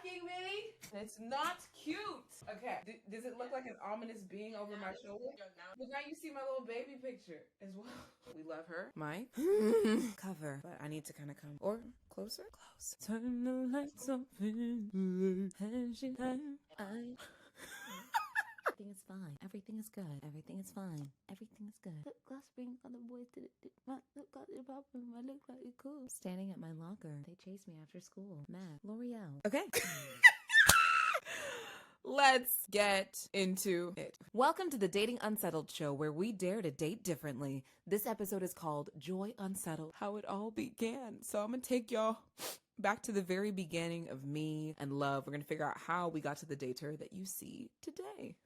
tracking me. It's not cute. Okay. Does it look like an ominous being over my shoulder? But now you see my little baby picture as well. We love her. My cover. But I need to kind of come. Or closer? Close. Turn the lights off. Everything is fine. Everything is good. Everything is fine. Everything is good. Lip gloss bring all the boys to the my lip gloss is popping. My lip gloss is cool. Standing at my locker. They chased me after school. Matt. L'Oreal. Okay. Let's get into it. Welcome to the Dating Unsettled show, where we dare to date differently. This episode is called Joy Unsettled, how it all began. So I'm going to take y'all back to the very beginning of me and love. We're going to figure out how we got to the dater that you see today.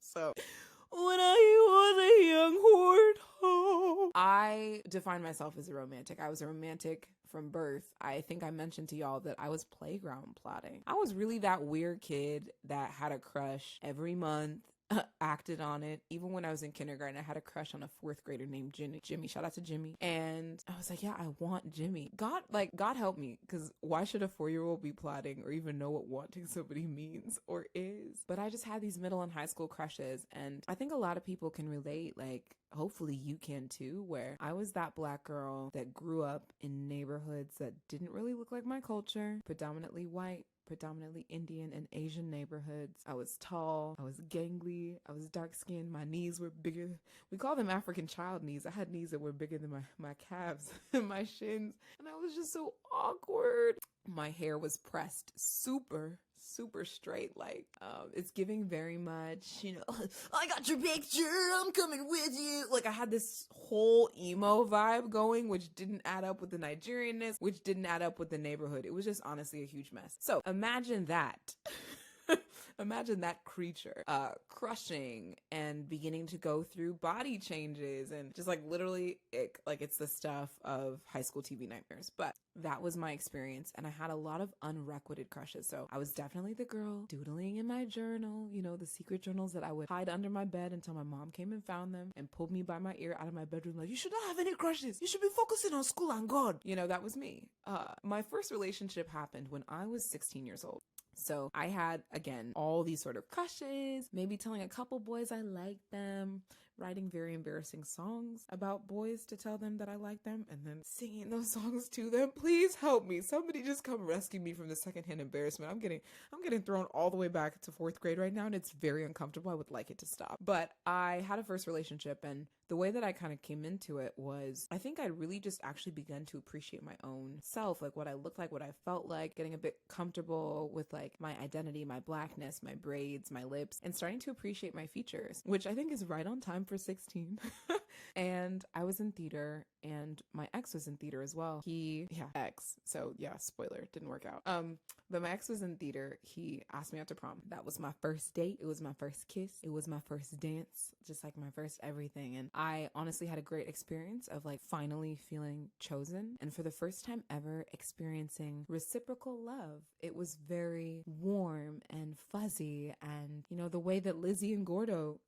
So, when I was a young whore, I define myself as a romantic. I was a romantic from birth. I think I mentioned to y'all that I was playground plotting. I was really that weird kid that had a crush every month. Acted on it. Even when I was in kindergarten, I had a crush on a fourth grader named Jimmy. Shout out to Jimmy. And I was like, yeah, I want Jimmy. God help me, because why should a 4-year-old be plotting or even know what wanting somebody means or is? But I just had these middle and high school crushes, and I think a lot of people can relate. Like, hopefully you can too, where I was that Black girl that grew up in neighborhoods that didn't really look like my culture, predominantly white, predominantly Indian and Asian neighborhoods. I was tall, I was gangly, I was dark skinned, my knees were bigger. We call them African child knees. I had knees that were bigger than my calves and my shins, and I was just so awkward. My hair was pressed super straight, like it's giving very much, I got your picture, I'm coming with you. Like, I had this whole emo vibe going, which didn't add up with the Nigerianness, which didn't add up with the neighborhood. It was just honestly a huge mess. So imagine that. Imagine that creature crushing and beginning to go through body changes and just like literally it's the stuff of high school TV nightmares. But that was my experience, and I had a lot of unrequited crushes. So I was definitely the girl doodling in my journal, the secret journals that I would hide under my bed until my mom came and found them and pulled me by my ear out of my bedroom like, you should not have any crushes. You should be focusing on school and God. That was me. My first relationship happened when I was 16 years old. So I had, again, all these sort of crushes, maybe telling a couple boys I liked them, writing very embarrassing songs about boys to tell them that I liked them, and then singing those songs to them. Please help me. Somebody just come rescue me from the secondhand embarrassment. I'm getting thrown all the way back to 4th grade right now, and it's very uncomfortable. I would like it to stop. But I had a first relationship, and the way that I kind of came into it was, I think I really just actually began to appreciate my own self, like what I looked like, what I felt like, getting a bit comfortable with like my identity, my Blackness, my braids, my lips, and starting to appreciate my features, which I think is right on time for 16. And I was in theater, and my ex was in theater as well. Ex. So yeah, spoiler, didn't work out. But my ex was in theater. He asked me out to prom. That was my first date. It was my first kiss. It was my first dance, just like my first everything. And I honestly had a great experience of like finally feeling chosen. And for the first time ever experiencing reciprocal love. It was very warm and fuzzy. And, the way that Lizzie and Gordo,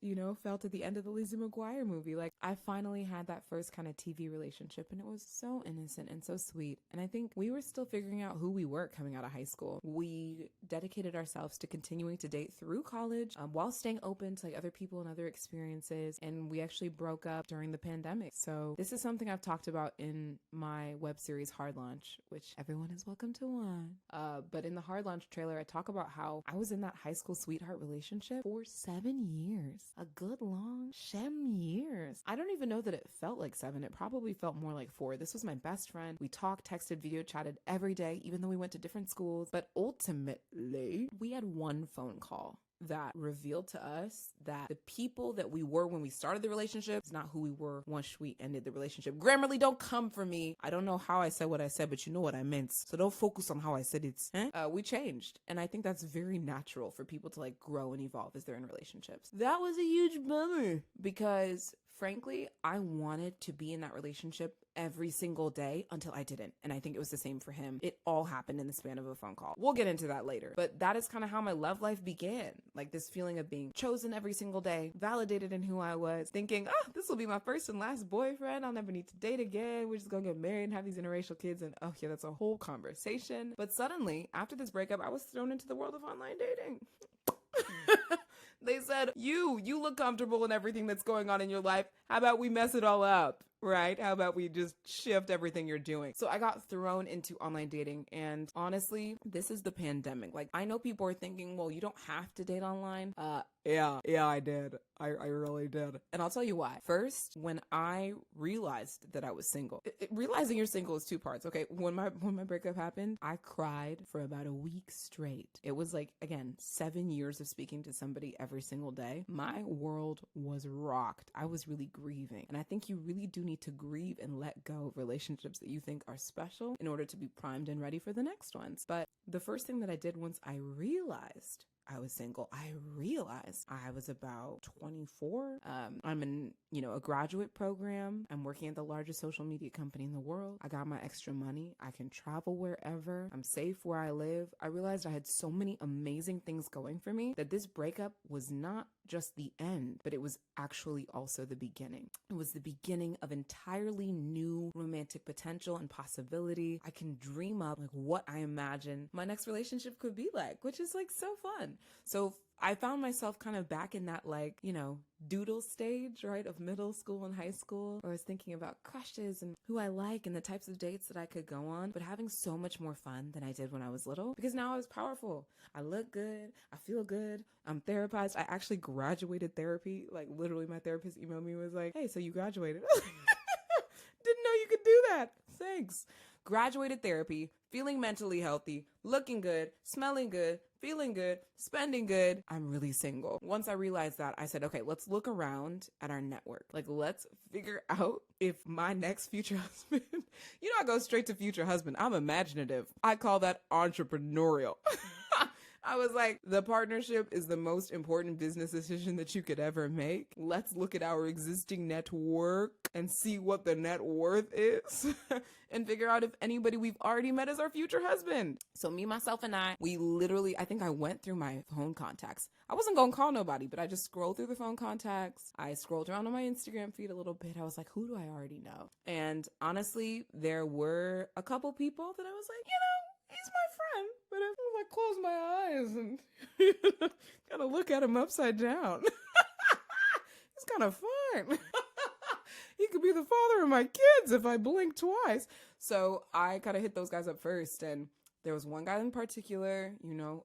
felt at the end of the Lizzie McGuire movie. Like, I finally had that first kind of TV relationship, and it was so innocent and so sweet. And I think we were still figuring out who we were coming out of high school. We dedicated ourselves to continuing to date through college while staying open to like other people and other experiences. And we actually broke up during the pandemic. So this is something I've talked about in my web series Hard Launch, which everyone is welcome to watch. But in the Hard Launch trailer, I talk about how I was in that high school sweetheart relationship for 7 years. A good long 7 years. I don't even know that it felt like 7. It probably felt more like 4. This was my best friend. We talked, texted, video chatted every day, even though we went to different schools. But ultimately, we had one phone call that revealed to us that the people that we were when we started the relationship is not who we were once we ended the relationship. Grammarly, don't come for me. I don't know how I said what I said, but you know what I meant. So don't focus on how I said it. We changed. And I think that's very natural for people to like grow and evolve as they're in relationships. That was a huge bummer because frankly, I wanted to be in that relationship every single day until I didn't. And I think it was the same for him. It all happened in the span of a phone call. We'll get into that later. But that is kind of how my love life began. Like this feeling of being chosen every single day, validated in who I was, thinking, oh, this will be my first and last boyfriend. I'll never need to date again. We're just going to get married and have these interracial kids. And oh yeah, that's a whole conversation. But suddenly, after this breakup, I was thrown into the world of online dating. They said, you look comfortable in everything that's going on in your life. How about we mess it all up? Right? How about we just shift everything you're doing? So I got thrown into online dating, and honestly, this is the pandemic. Like, I know people are thinking, well, you don't have to date online. Yeah, I did. I really did. And I'll tell you why. First, when I realized that I was single, realizing you're single is two parts. Okay. When my breakup happened, I cried for about a week straight. It was like, again, 7 years of speaking to somebody every single day. My world was rocked. I was really grieving. And I think you really do need to grieve and let go of relationships that you think are special in order to be primed and ready for the next ones. But the first thing that I did once I realized I was single, I realized I was about 24. I'm in, a graduate program. I'm working at the largest social media company in the world. I got my extra money. I can travel wherever. I'm safe where I live. I realized I had so many amazing things going for me that this breakup was not just the end, but it was actually also the beginning. It was the beginning of entirely new romantic potential and possibility. I can dream up like what I imagine my next relationship could be like, which is like so fun. So I found myself kind of back in that doodle stage, right, of middle school and high school, where I was thinking about crushes and who I like and the types of dates that I could go on, but having so much more fun than I did when I was little, because now I was powerful. I look good. I feel good. I'm therapized. I actually graduated therapy. Like literally my therapist emailed me and was like, hey, so you graduated. Didn't know you could do that. Thanks. Graduated therapy, feeling mentally healthy, looking good, smelling good, feeling good, spending good. I'm really single. Once I realized that, I said, okay, let's look around at our network. Like, let's figure out if my next future husband, I go straight to future husband. I'm imaginative. I call that entrepreneurial. I was like, the partnership is the most important business decision that you could ever make. Let's look at our existing network and see what the net worth is and figure out if anybody we've already met is our future husband. So me, myself, and we literally, I think I went through my phone contacts. I wasn't going to call nobody, but I just scrolled through the phone contacts. I scrolled around on my Instagram feed a little bit. I was like, who do I already know? And honestly, there were a couple people that I was like, he's my friend, but if I close my eyes and kind of look at him upside down, it's kind of fun. He could be the father of my kids if I blink twice. So I kind of hit those guys up first, and there was one guy in particular,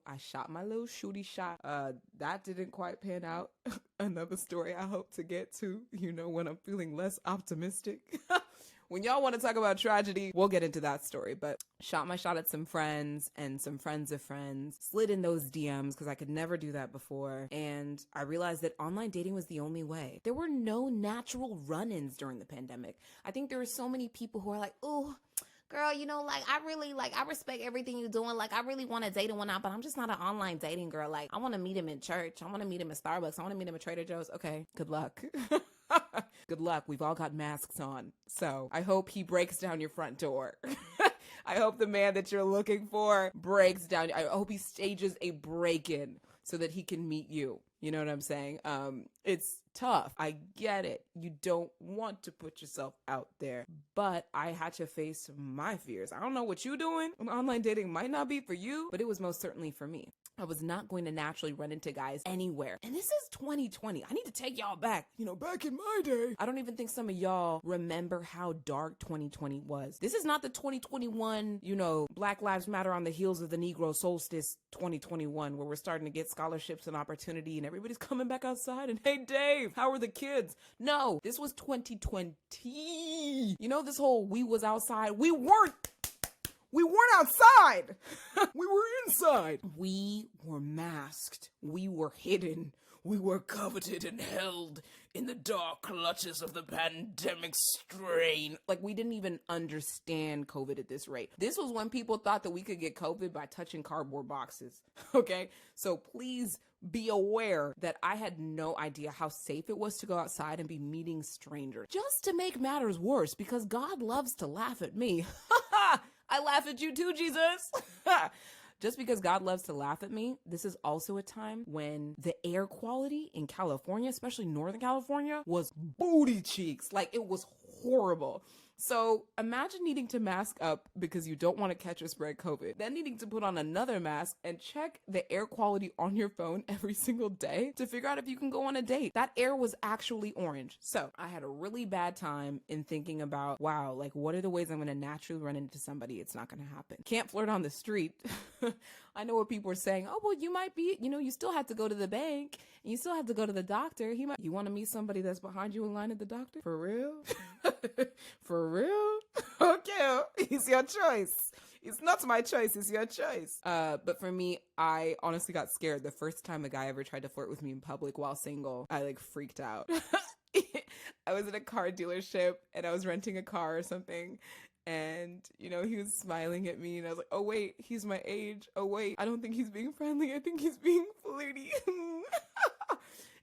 I shot my little shooty shot. That didn't quite pan out. Another story I hope to get to, when I'm feeling less optimistic. When y'all want to talk about tragedy, we'll get into that story. But shot my shot at some friends and some friends of friends, slid in those DMs because I could never do that before. And I realized that online dating was the only way. There were no natural run-ins during the pandemic. I think there were so many people who are like, oh, girl, I respect everything you're doing. Like, I really want to date him out, but I'm just not an online dating girl. Like, I want to meet him in church. I want to meet him at Starbucks. I want to meet him at Trader Joe's. Okay, good luck. Good luck. We've all got masks on. So I hope he breaks down your front door. I hope the man that you're looking for breaks down. I hope he stages a break-in so that he can meet you. You know what I'm saying? It's tough. I get it. You don't want to put yourself out there, but I had to face my fears. I don't know what you're doing. Online dating might not be for you, but it was most certainly for me. I was not going to naturally run into guys anywhere. And this is 2020. I need to take y'all back. Back in my day. I don't even think some of y'all remember how dark 2020 was. This is not the 2021, Black Lives Matter on the heels of the Negro Solstice 2021, where we're starting to get scholarships and opportunity and everybody's coming back outside and, hey, Dave, how are the kids? No, this was 2020. This whole we was outside. We weren't outside. We were inside. We were masked. We were hidden. We were coveted and held in the dark clutches of the pandemic strain. Like, we didn't even understand COVID at this rate. This was when people thought that we could get COVID by touching cardboard boxes, okay? So please be aware that I had no idea how safe it was to go outside and be meeting strangers. Just to make matters worse, because God loves to laugh at me. I laugh at you too, Jesus. Just because God loves to laugh at me, this is also a time when the air quality in California, especially Northern California, was booty cheeks. Like, it was horrible. So imagine needing to mask up because you don't want to catch or spread COVID, then needing to put on another mask and check the air quality on your phone every single day to figure out if you can go on a date. That air was actually orange. So I had a really bad time in thinking about, wow, like, what are the ways I'm going to naturally run into somebody? It's not going to happen. Can't flirt on the street. I know what people are saying. Oh, well, you might be, you still have to go to the bank and you still have to go to the doctor. You want to meet somebody that's behind you in line at the doctor? For real? For real? Okay, it's your choice. It's not my choice, it's your choice. But for me, I honestly got scared the first time a guy ever tried to flirt with me in public while single. I freaked out. I was at a car dealership and I was renting a car or something. And, he was smiling at me and I was like, oh wait, he's my age. Oh wait, I don't think he's being friendly. I think he's being flirty.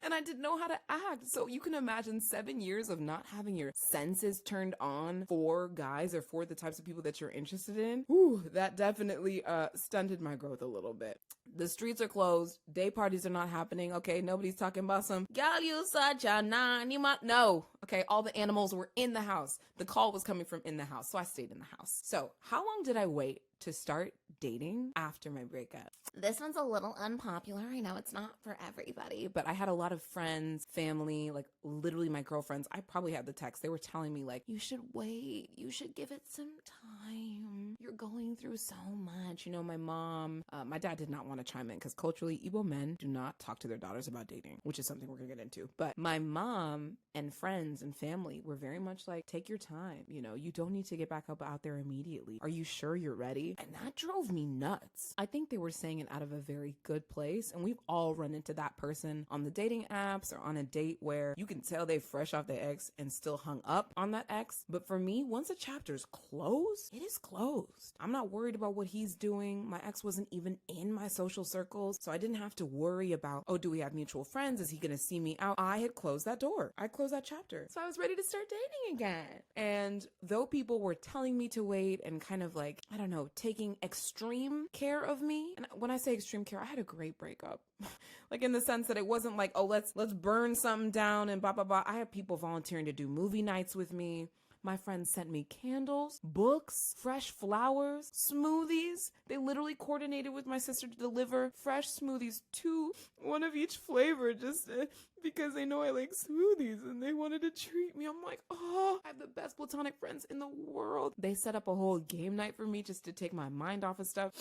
And I didn't know how to act. So you can imagine 7 years of not having your senses turned on for guys or for the types of people that you're interested in. Ooh, that definitely stunted my growth a little bit. The streets are closed. Day parties are not happening. Okay, nobody's talking about some, girl, you such a nine. No. Okay, all the animals were in the house. The call was coming from in the house. So I stayed in the house. So how long did I wait to start dating after my breakup? This one's a little unpopular. I know it's not for everybody, but I had a lot of friends, family, literally my girlfriends. I probably had the text. They were telling me you should wait. You should give it some time. You're going through so much. My mom, my dad did not want to chime in because culturally Igbo men do not talk to their daughters about dating, which is something we're going to get into. But my mom and friends and family were very much take your time. You don't need to get back up out there immediately. Are you sure you're ready? And that drove me nuts. I think they were saying it out of a very good place. And we've all run into that person on the dating apps or on a date where you can tell they fresh off their ex and still hung up on that ex. But for me, once a chapter's closed, it is closed. I'm not worried about what he's doing. My ex wasn't even in my social circles. So I didn't have to worry about, oh, do we have mutual friends? Is he going to see me out? I had closed that door. I closed that chapter. So I was ready to start dating again. And though people were telling me to wait and kind of I don't know, taking extreme care of me. And when I say extreme care, I had a great breakup. In the sense that it wasn't oh, let's burn something down and blah, blah, blah. I had people volunteering to do movie nights with me. My friends sent me candles, books, fresh flowers, smoothies. They literally coordinated with my sister to deliver fresh smoothies, one of each flavor, just because they know I like smoothies and they wanted to treat me. I'm like, oh, I have the best platonic friends in the world. They set up a whole game night for me just to take my mind off of stuff.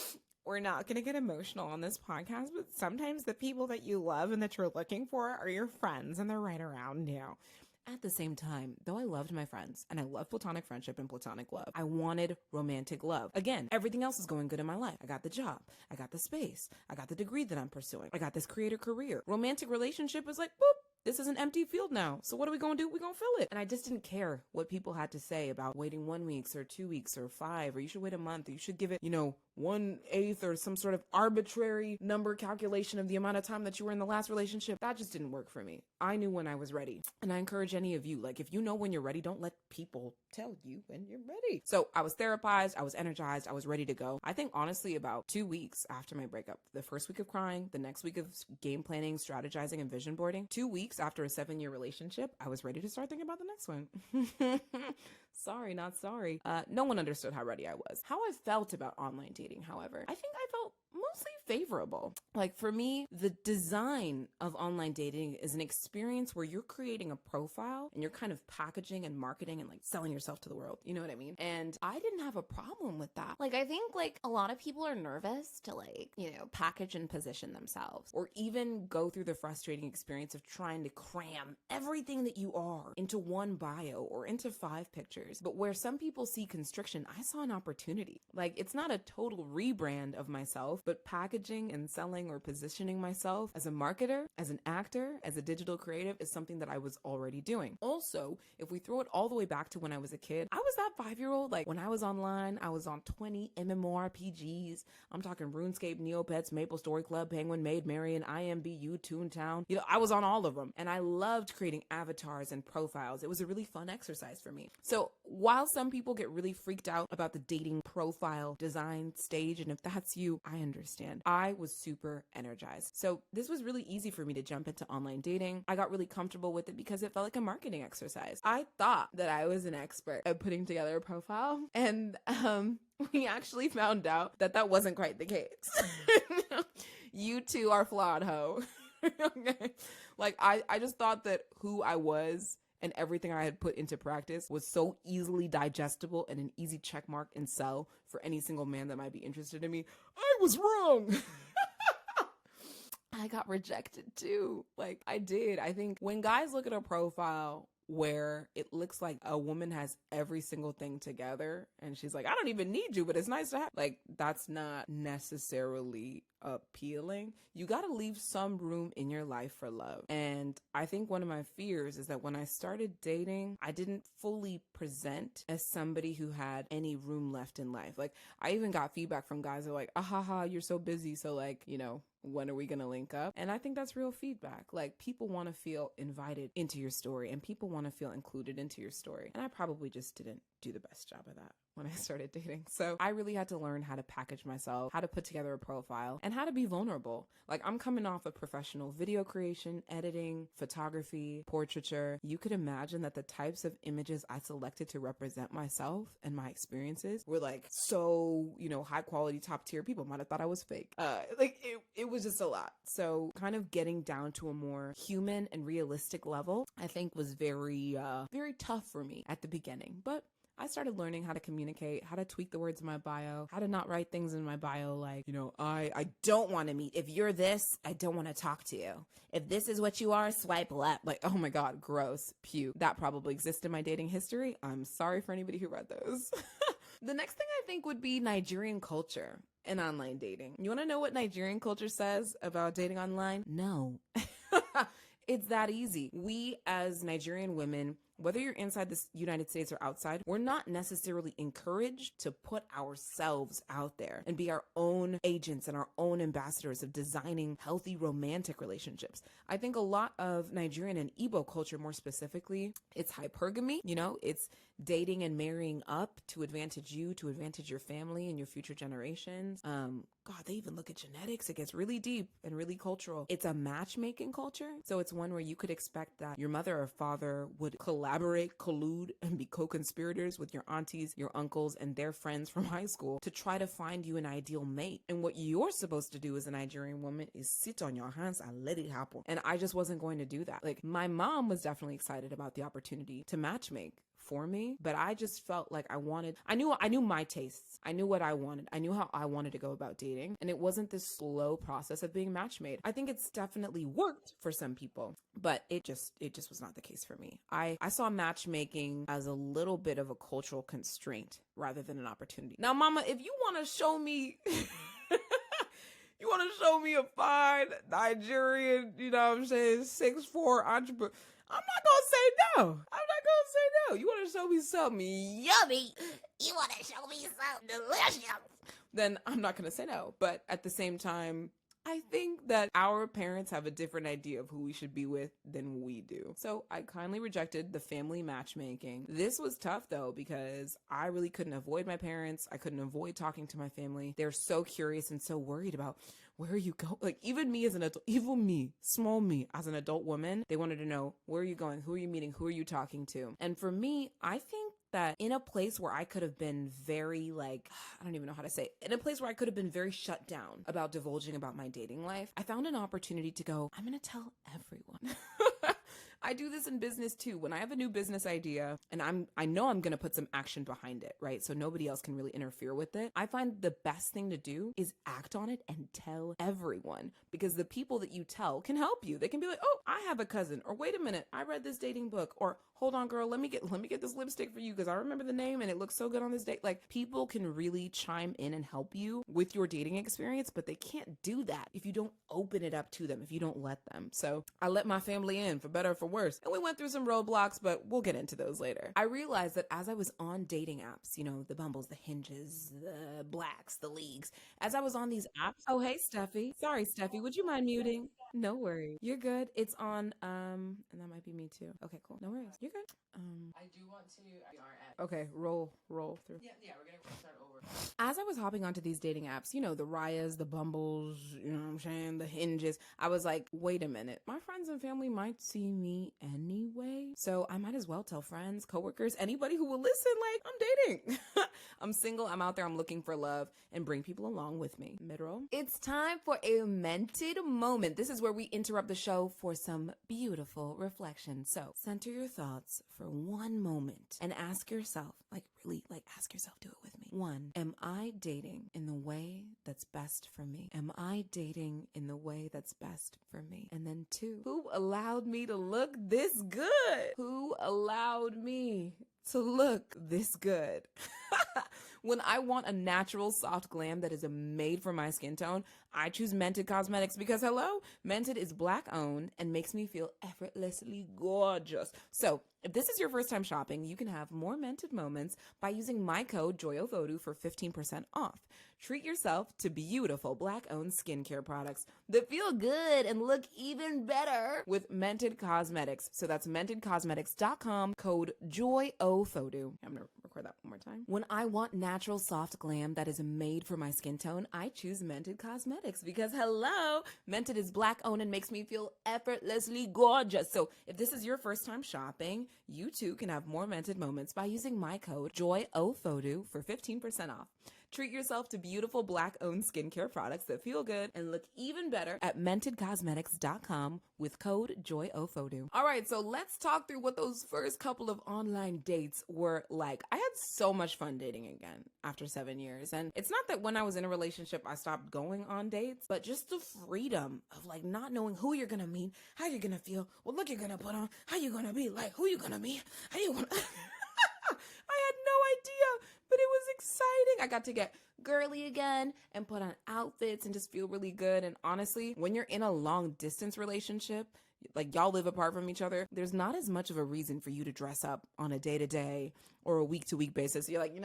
We're not going to get emotional on this podcast, but sometimes the people that you love and that you're looking for are your friends and they're right around you. At the same time, though I loved my friends and I love platonic friendship and platonic love, I wanted romantic love. Again, everything else is going good in my life. I got the job. I got the space. I got the degree that I'm pursuing. I got this creator career. Romantic relationship is boop. This is an empty field now. So what are we going to do? We're going to fill it. And I just didn't care what people had to say about waiting 1 week or 2 weeks or 5, or you should wait a month, or you should give it, 1/8 or some sort of arbitrary number calculation of the amount of time that you were in the last relationship. That just didn't work for me. I knew when I was ready. And I encourage any of you, if you know when you're ready, don't let people tell you when you're ready. So I was therapized. I was energized. I was ready to go. I think honestly about 2 weeks after my breakup, the first week of crying, the next week of game planning, strategizing, and vision boarding, 2 weeks after a 7-year relationship, I was ready to start thinking about the next one. Sorry, not sorry. No one understood how ready I was. How I felt about online dating, however, I think I felt mostly favorable. For me, the design of online dating is an experience where you're creating a profile and you're kind of packaging and marketing and selling yourself to the world. You know what I mean? And I didn't have a problem with that. I think a lot of people are nervous to package and position themselves, or even go through the frustrating experience of trying to cram everything that you are into one bio or into 5 pictures. But where some people see constriction, I saw an opportunity. It's not a total rebrand of myself, but packaging packaging and selling or positioning myself as a marketer, as an actor, as a digital creative is something that I was already doing. Also, if we throw it all the way back to when I was a kid, I was that 5-year-old. Like when I was online, I was on 20 MMORPGs. I'm talking RuneScape, Neopets, Maple Story Club, Penguin, Maid Marian, IMBU, Toontown. I was on all of them. And I loved creating avatars and profiles. It was a really fun exercise for me. So while some people get really freaked out about the dating profile design stage, and if that's you, I understand. I was super energized. So this was really easy for me to jump into online dating. I got really comfortable with it because it felt like a marketing exercise. I thought that I was an expert at putting together a profile, and we actually found out that that wasn't quite the case. You too are flawed, ho. Okay. Like I just thought that who I was and everything I had put into practice was so easily digestible and an easy check mark and sell for any single man that might be interested in me. I was wrong. I got rejected too. Like I did. I think when guys look at a profile where it looks like a woman has every single thing together and she's like, I don't even need you, but it's nice to have, like, that's not necessarily appealing. You got to leave some room in your life for love. And I think one of my fears is that when I started dating, I didn't fully present as somebody who had any room left in life. Like I even got feedback from guys who are like, you're so busy. So like, when are we going to link up? And I think that's real feedback. Like people want to feel invited into your story and people want to feel included into your story. And I probably just didn't do the best job of that when I started dating. So I really had to learn how to package myself, how to put together a profile, and how to be vulnerable. Like I'm coming off of professional video creation, editing, photography, portraiture. You could imagine that the types of images I selected to represent myself and my experiences were like so, high quality, top tier. People might have thought I was fake. It was just a lot. So kind of getting down to a more human and realistic level, I think was very, very tough for me at the beginning. But I started learning how to communicate, how to tweak the words in my bio, how to not write things in my bio like, I don't want to meet. If you're this, I don't want to talk to you. If this is what you are, swipe left. Like, oh my God, gross, puke. That probably exists in my dating history. I'm sorry for anybody who read those. The next thing I think would be Nigerian culture and online dating. You want to know what Nigerian culture says about dating online? No. It's that easy. We as Nigerian women, whether you're inside the United States or outside, we're not necessarily encouraged to put ourselves out there and be our own agents and our own ambassadors of designing healthy romantic relationships. I think a lot of Nigerian and Igbo culture, more specifically, it's hypergamy. It's dating and marrying up to advantage you, to advantage your family and your future generations. God, they even look at genetics. It gets really deep and really cultural. It's a matchmaking culture. So it's one where you could expect that your mother or father would collaborate, collude, and be co-conspirators with your aunties, your uncles, and their friends from high school to try to find you an ideal mate. And what you're supposed to do as a Nigerian woman is sit on your hands and let it happen. And I just wasn't going to do that. Like my mom was definitely excited about the opportunity to matchmake for me, but I just felt like I knew my tastes. I knew what I wanted. I knew how I wanted to go about dating, and it wasn't this slow process of being match-made. I think it's definitely worked for some people, but it just was not the case for me. I saw matchmaking as a little bit of a cultural constraint rather than an opportunity. Now, mama, if you want to show me you want to show me a fine Nigerian, 6'4" entrepreneur, I'm not going to say no. You want to show me something yummy? You want to show me something delicious? Then I'm not going to say no. But at the same time, I think that our parents have a different idea of who we should be with than we do. So I kindly rejected the family matchmaking. This was tough though, because I really couldn't avoid my parents. I couldn't avoid talking to my family. They're so curious and so worried about where are you going? Like even me as an adult, even me, small me as an adult woman, they wanted to know, where are you going? Who are you meeting? Who are you talking to? And for me, I think that in a place where I could have been very I don't even know how to say it, in a place where I could have been very shut down about divulging about my dating life, I found an opportunity to go, I'm going to tell everyone. I do this in business too. When I have a new business idea and I know I'm going to put some action behind it, right? So nobody else can really interfere with it. I find the best thing to do is act on it and tell everyone, because the people that you tell can help you. They can be like, "Oh, I have a cousin," or "Wait a minute, I read this dating book," or "Hold on, girl, let me get this lipstick for you because I remember the name and it looks so good on this date." Like, people can really chime in and help you with your dating experience, but they can't do that if you don't open it up to them, if you don't let them. So I let my family in, for better or for worse. And we went through some roadblocks, but we'll get into those later. I realized that as I was on dating apps, you know, the Bumbles, the Hinges, the Blacks, the Leagues, as I was on these apps. Oh, hey, Steffi. Sorry, Steffi, would you mind muting? No worries. You're good. It's on, and that might be me too. Okay, cool. No worries. You're good. I do want to, we are at. Okay, roll through. Yeah, we're gonna start over. As I was hopping onto these dating apps, you know, the Rayas, the Bumbles, you know what I'm saying, the Hinges, I was like, wait a minute, my friends and family might see me anyway, so I might as well tell friends, coworkers, anybody who will listen, like, I'm dating. I'm single, I'm out there, I'm looking for love, and bring people along with me. Mid-roll. It's time for a mented moment. This is where we interrupt the show for some beautiful reflection. So center your thoughts for one moment and ask yourself, like, really, like, ask yourself, do it with me. 1, am I dating in the way that's best for me? Am I dating in the way that's best for me? And then 2, who allowed me to look this good? Who allowed me to look this good? When I want a natural soft glam that is made for my skin tone, I choose Mented Cosmetics because, hello, Mented is Black owned and makes me feel effortlessly gorgeous. So if this is your first time shopping, you can have more Mented moments by using my code Joy Ofodu for 15% off. Treat yourself to beautiful Black owned skincare products that feel good and look even better with Mented Cosmetics. So that's mentedcosmetics.com, code Joy Ofodu. I'm gonna record that one more time. When I want natural soft glam that is made for my skin tone, I choose Mented Cosmetics because, hello, Mented is Black owned and makes me feel effortlessly gorgeous. So if this is your first time shopping, you too can have more Mented moments by using my code Joy Ofodu for 15% off. Treat yourself to beautiful Black owned skincare products that feel good and look even better at mentedcosmetics.com with code Joy Ofodu. All right, so let's talk through what those first couple of online dates were like. I had so much fun dating again after 7 years. And it's not that when I was in a relationship, I stopped going on dates, but just the freedom of, like, not knowing who you're gonna meet, how you're gonna feel, what look you're gonna put on, how you're gonna be, like, who you're gonna meet, how you gonna... I had no idea, but it was exciting. I got to get girly again and put on outfits and just feel really good. And honestly, when you're in a long distance relationship, like, y'all live apart from each other, there's not as much of a reason for you to dress up on a day-to-day or a week-to-week basis. You're like, you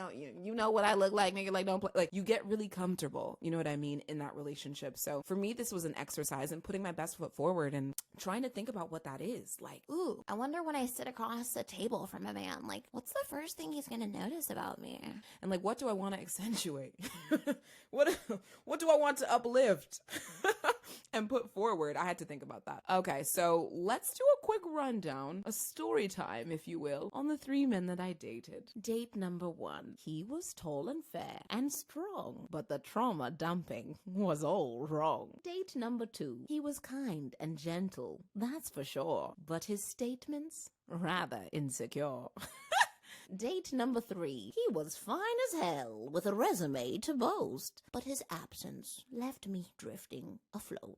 know what I look like, nigga, like, don't play. Like, you get really comfortable, you know what I mean, in that relationship. So for me, this was an exercise in putting my best foot forward and trying to think about what that is. Like, Ooh, I wonder when I sit across a table from a man, like, what's the first thing he's gonna notice about me? And, like, what do I want to accentuate? What do I want to uplift and put forward? I had to think about that. Okay, so let's do a quick rundown, a story time, if you will, on the 3 men that I dated. Date number 1. He was tall and fair and strong, but the trauma dumping was all wrong. Date number 2. He was kind and gentle, that's for sure, but his statements, rather insecure. Date number 3. He was fine as hell with a resume to boast, but his absence left me drifting afloat.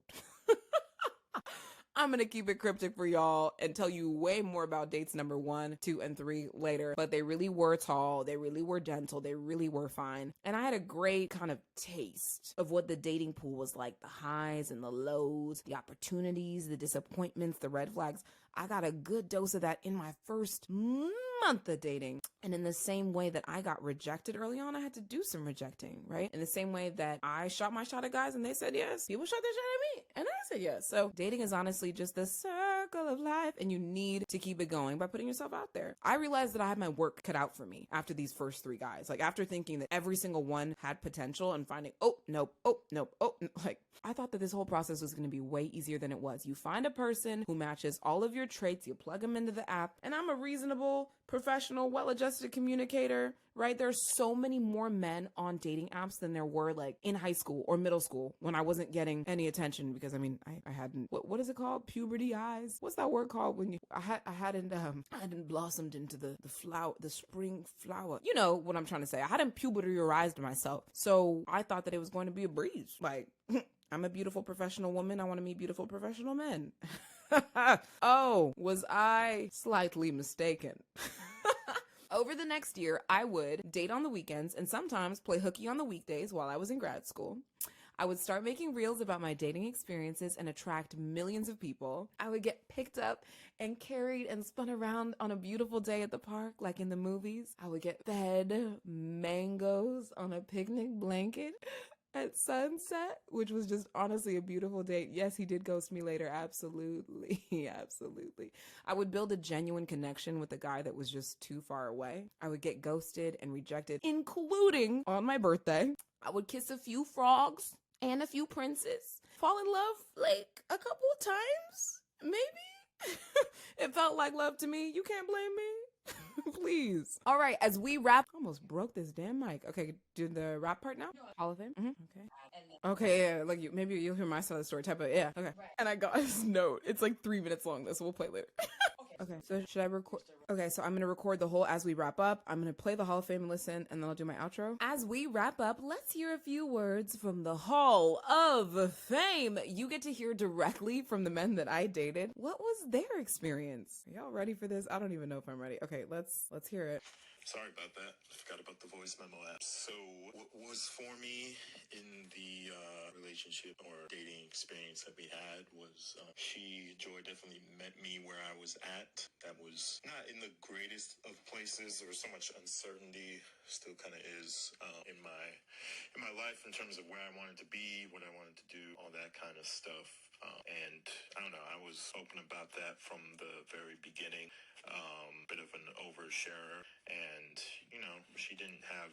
I'm going to keep it cryptic for y'all and tell you way more about dates number 1, 2, and 3 later. But they really were tall. They really were gentle. They really were fine. And I had a great kind of taste of what the dating pool was like. The highs and the lows, the opportunities, the disappointments, the red flags. I got a good dose of that in my first month of dating. And in the same way that I got rejected early on, I had to do some rejecting, right? In the same way that I shot my shot at guys and they said yes, people shot their shot at me and I said yes. So dating is honestly just the circle of life, and you need to keep it going by putting yourself out there. I realized that I had my work cut out for me after these first 3 guys. Like, after thinking that every single one had potential and finding, oh, nope, like, I thought that this whole process was going to be way easier than it was. You find a person who matches all of your traits, you plug them into the app, and I'm a reasonable professional, well-adjusted communicator, right? There's so many more men on dating apps than there were like in high school or middle school when I wasn't getting any attention because I mean, I hadn't, what is it called? Puberty eyes? What's that word called when you, I hadn't blossomed into the flower, the spring flower. You know what I'm trying to say. I hadn't pubertyarized myself. So I thought that it was going to be a breeze. Like, I'm a beautiful professional woman. I want to meet beautiful professional men. Oh, was I slightly mistaken? Over the next year, I would date on the weekends and sometimes play hooky on the weekdays while I was in grad school. I would start making reels about my dating experiences and attract millions of people. I would get picked up and carried and spun around on a beautiful day at the park, like in the movies. I would get fed mangoes on a picnic blanket at sunset, which was just honestly a beautiful date. Yes, he did ghost me later. Absolutely. Absolutely. I would build a genuine connection with a guy that was just too far away. I would get ghosted and rejected, including on my birthday. I would kiss a few frogs and a few princes. Fall in love like a couple of times, maybe. It felt like love to me. You can't blame me. Please. All right, as we wrap, almost broke this damn mic. Okay, do the rap part now? Hall of Fame? Mm-hmm. Okay. Okay, yeah, like maybe you'll hear my side of the story type of, yeah, okay. Right. And I got this note. It's like 3 minutes long though, so we'll play it later. Okay, so should I record? Okay, so I'm going to record the whole as we wrap up. I'm going to play the Hall of Fame and listen, and then I'll do my outro. As we wrap up, let's hear a few words from the Hall of Fame. You get to hear directly from the men that I dated. What was their experience? Are y'all ready for this? I don't even know if I'm ready. Okay, let's hear it. Sorry about that. I forgot about the voice memo app. So what was for me in the relationship or dating experience that we had was Joy definitely met me where I was at. That was not in the greatest of places. There was so much uncertainty, still kind of is in my life in terms of where I wanted to be, what I wanted to do, all that kind of stuff. And I don't know, I was open about that from the very beginning. Bit of an oversharer, and she didn't have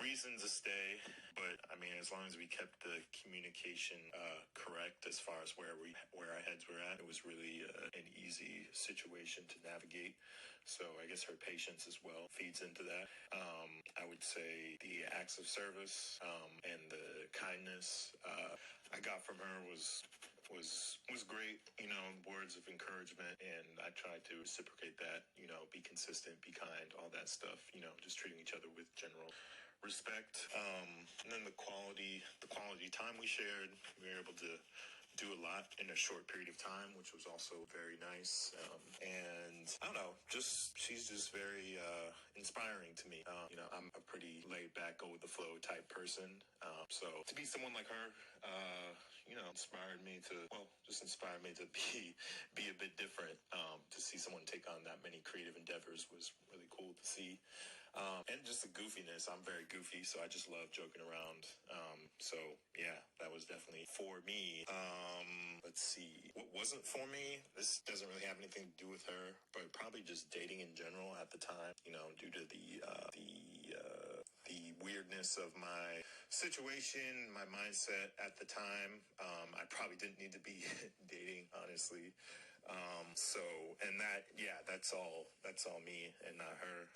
reason to stay, but I mean, as long as we kept the communication correct as far as where our heads were at, it was really an easy situation to navigate. So I guess her patience as well feeds into that. I would say the acts of service and the kindness I got from her was great, words of encouragement, and I tried to reciprocate that, be consistent, be kind, all that stuff, just treating each other with general respect. And then the quality time we shared, we were able to do a lot in a short period of time, which was also very nice. And I don't know, she's just very inspiring to me. I'm a pretty laid back, go with the flow type person. So to be someone like her, inspired me to be a bit different. To see someone take on that many creative endeavors was really cool to see. And just the goofiness. I'm very goofy, so I just love joking around. So yeah, that was definitely for me. Let's see. What wasn't for me? This doesn't really have anything to do with her, but probably just dating in general at the time, due to the weirdness of my situation, my mindset at the time. I probably didn't need to be dating, honestly. That's all me and not her.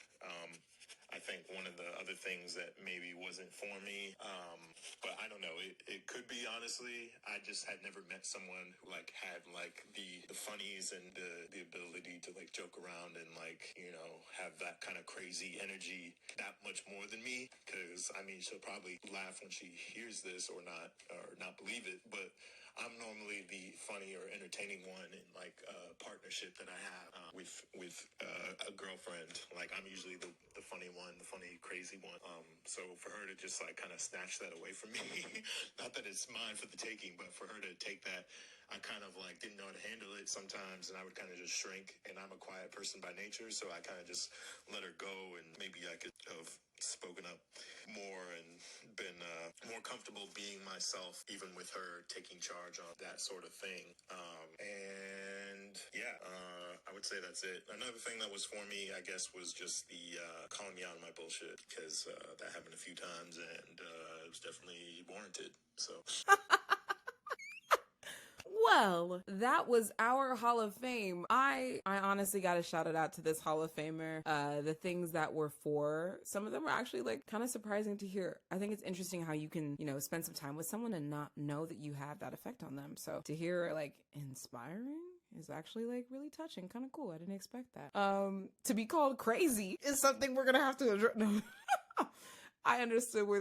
I think one of the other things that maybe wasn't for me, but I don't know, it could be, honestly. I just had never met someone who had the funnies and the ability to joke around and have that kind of crazy energy that much more than me. Because I mean, she'll probably laugh when she hears this or not believe it, but I'm normally the funny or entertaining one in a partnership that I have with a girlfriend. I'm usually the funny one, the funny crazy one. So for her to just kind of snatch that away from me, not that it's mine for the taking, but for her to take that, I kind of didn't know how to handle it sometimes, and I would kind of just shrink. And I'm a quiet person by nature, so I kind of just let her go, and maybe I could have spoken up more and been more comfortable being myself, even with her taking charge on that sort of thing. I would say that's it. Another thing that was for me, I guess, was just the calling me out on my bullshit, because that happened a few times, and it was definitely warranted. So Well, that was our Hall of Fame. I honestly got to shout it out to this Hall of Famer. The things that were for, some of them were actually like kind of surprising to hear. I think it's interesting how you can, spend some time with someone and not know that you have that effect on them. So to hear like inspiring is actually like really touching, kind of cool. I didn't expect that. To be called crazy is something we're gonna have to address. No. I understood where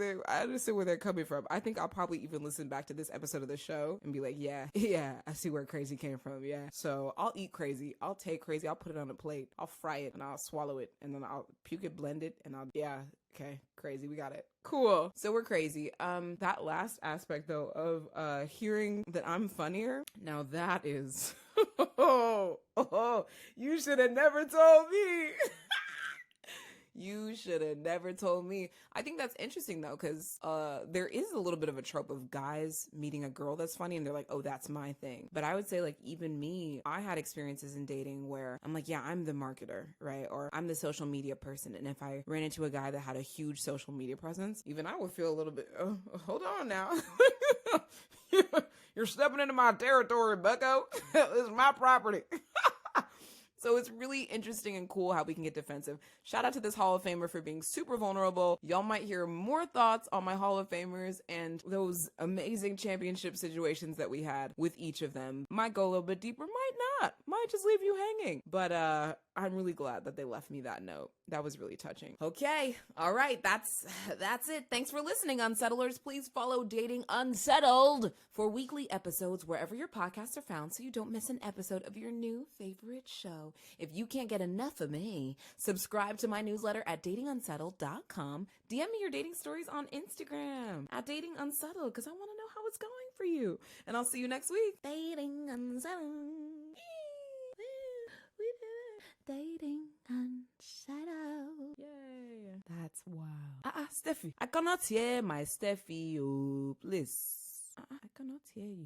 they're coming from. I think I'll probably even listen back to this episode of the show and be like, yeah, I see where crazy came from. Yeah. So I'll eat crazy. I'll take crazy. I'll put it on a plate. I'll fry it and I'll swallow it and then I'll puke it, blend it, and okay, crazy. We got it. Cool. So we're crazy. That last aspect though of hearing that I'm funnier, now that is you should have never told me. You should have never told me. I think that's interesting though, because there is a little bit of a trope of guys meeting a girl that's funny and they're like, oh, that's my thing. But I would say like even me, I had experiences in dating where I'm like, yeah, I'm the marketer, right? Or I'm the social media person. And if I ran into a guy that had a huge social media presence, even I would feel a little bit, oh, hold on now. You're stepping into my territory, bucko. This is my property. So it's really interesting and cool how we can get defensive. Shout out to this Hall of Famer for being super vulnerable. Y'all might hear more thoughts on my Hall of Famers and those amazing championship situations that we had with each of them. Might go a little bit deeper, might not. Might just leave you hanging. But I'm really glad that they left me that note. That was really touching. Okay. All right. That's it. Thanks for listening, Unsettlers. Please follow Dating Unsettled for weekly episodes wherever your podcasts are found so you don't miss an episode of your new favorite show. If you can't get enough of me, subscribe to my newsletter at datingunsettled.com. DM me your dating stories on Instagram at Dating Unsettled because I want to know how it's going for you. And I'll see you next week. Dating Unsettled. We did it. Dating Unsettled. Yay. That's wow. Steffi. I cannot hear my Steffi. Oh, please. I cannot hear you.